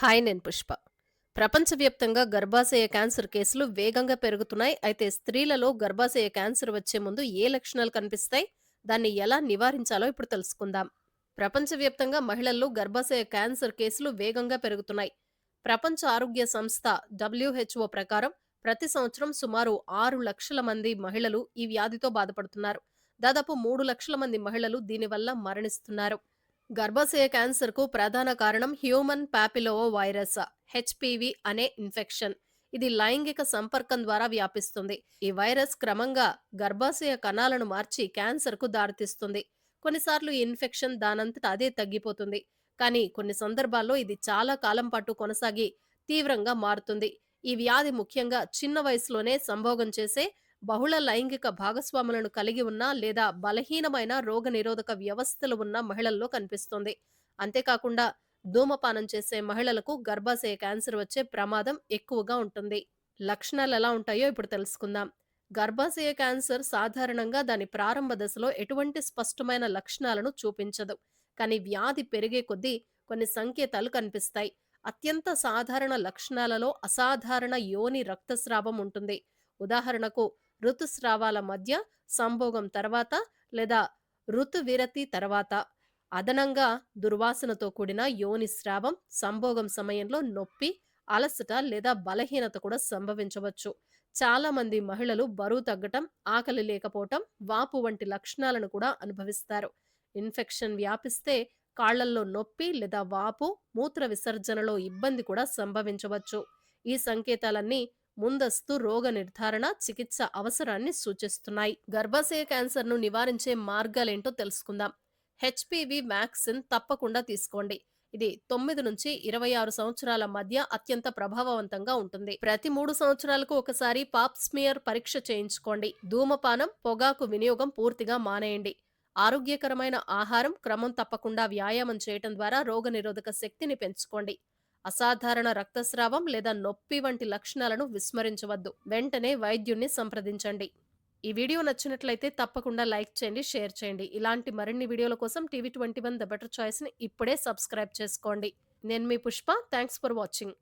Hi నేను పుష్ప. ప్రపంచవ్యాప్తంగా గర్భాశయ క్యాన్సర్ కేసులు వేగంగా పెరుగుతున్నాయి. అయితే స్త్రీలలో గర్భాశయ క్యాన్సర్ వచ్చే ముందు ఏ లక్షణాలు కనిపిస్తాయి? దాన్ని ఎలా నివారించాలో ఇప్పుడు తెలుసుకుందాం. ప్రపంచవ్యాప్తంగా మహిళల్లో గర్భాశయ క్యాన్సర్ కేసులు వేగంగా పెరుగుతున్నాయి. ప్రపంచ ఆరోగ్య సంస్థ WHO ప్రకారం ప్రతి సంవత్సరం సుమారు 6 లక్షల మంది మహిళలు ఈ వ్యాధితో బాధపడుతున్నారు. దాదాపు 3 లక్షల మంది మహిళలు దీనివల్ల మరణిస్తున్నారు. గర్భాశయ క్యాన్సర్‌కు ప్రధాన కారణం హ్యూమన్ పాపిలోమా వైరస్ హెచ్‌పివి అనే ఇన్ఫెక్షన్. ఇది లైంగిక సంపర్కం ద్వారా వ్యాపిస్తుంది. ఈ వైరస్ క్రమంగా గర్భాశయ కణాలను మార్చి క్యాన్సర్‌కు దారితీస్తుంది. కొన్నిసార్లు ఈ ఇన్ఫెక్షన్ దానంతట అదే తగ్గిపోతుంది. కానీ కొన్ని సందర్భాల్లో ఇది చాలా కాలం పాటు కొనసాగి తీవ్రంగా మారుతుంది. ఈ వ్యాధి ముఖ్యంగా చిన్న వయసులోనే సంభోగం చేసే బహుళ లైంగిక భాగస్వాములను కలిగి ఉన్న లేదా బలహీనమైన రోగనిరోధక వ్యవస్థలు ఉన్న మహిళల్లో కనిపిస్తుంది. అంతేకాకుండా ధూమపానం చేసే మహిళలకు గర్భాశయ క్యాన్సర్ వచ్చే ప్రమాదం ఎక్కువగా ఉంటుంది. లక్షణాలు ఎలా ఉంటాయో ఇప్పుడు తెలుసుకుందాం. గర్భాశయ క్యాన్సర్ సాధారణంగా దాని ప్రారంభ దశలో ఎటువంటి స్పష్టమైన లక్షణాలను చూపించదు. కానీ వ్యాధి పెరిగే కొద్దీ కొన్ని సంకేతాలు కనిపిస్తాయి. అత్యంత సాధారణ లక్షణాలలో అసాధారణ యోని రక్తస్రావం ఉంటుంది. ఉదాహరణకు ఋతుస్రావాల మధ్య, సంభోగం తర్వాత లేదా ఋతువిరతి తర్వాత. అదనంగా దుర్వాసనతో కూడిన యోని స్రావం, సంభోగం సమయంలో నొప్పి, అలసట లేదా బలహీనత కూడా సంభవించవచ్చు. చాలా మంది మహిళలు బరువు తగ్గటం, ఆకలి లేకపోవటం, వాపు వంటి లక్షణాలను కూడా అనుభవిస్తారు. ఇన్ఫెక్షన్ వ్యాపిస్తే కాళ్లల్లో నొప్పి లేదా వాపు, మూత్ర విసర్జనలో ఇబ్బంది కూడా సంభవించవచ్చు. ఈ సంకేతాలన్నీ ముందస్తు రోగ నిర్ధారణ, చికిత్స అవసరాన్ని సూచిస్తున్నాయి. గర్భాశయ క్యాన్సర్‌ను నివారించే మార్గాలేంటో తెలుసుకుందాం. హెచ్‌పివి వ్యాక్సిన్ తప్పకుండా తీసుకోండి. ఇది 9-26 సంవత్సరాల మధ్య అత్యంత ప్రభావవంతంగా ఉంటుంది. ప్రతి 3 సంవత్సరాలకు ఒకసారి పాప్ స్మియర్ పరీక్ష చేయించుకోండి. ధూమపానం, పొగాకు వినియోగం పూర్తిగా మానేయండి. ఆరోగ్యకరమైన ఆహారం, క్రమం తప్పకుండా వ్యాయామం చేయటం ద్వారా రోగనిరోధక శక్తిని పెంచుకోండి. అసాధారణ రక్తస్రావం లేదా నొప్పి వంటి లక్షణాలను విస్మరించవద్దు. వెంటనే వైద్యుణ్ణి సంప్రదించండి. ఈ వీడియో నచ్చినట్లయితే తప్పకుండా లైక్ చేయండి, షేర్ చేయండి. ఇలాంటి మరిన్ని వీడియోల కోసం టీవీ 21 ద బెటర్ చాయిస్‌ని ఇప్పుడే సబ్స్క్రైబ్ చేసుకోండి. నేను మీ పుష్ప. Thanks for watching.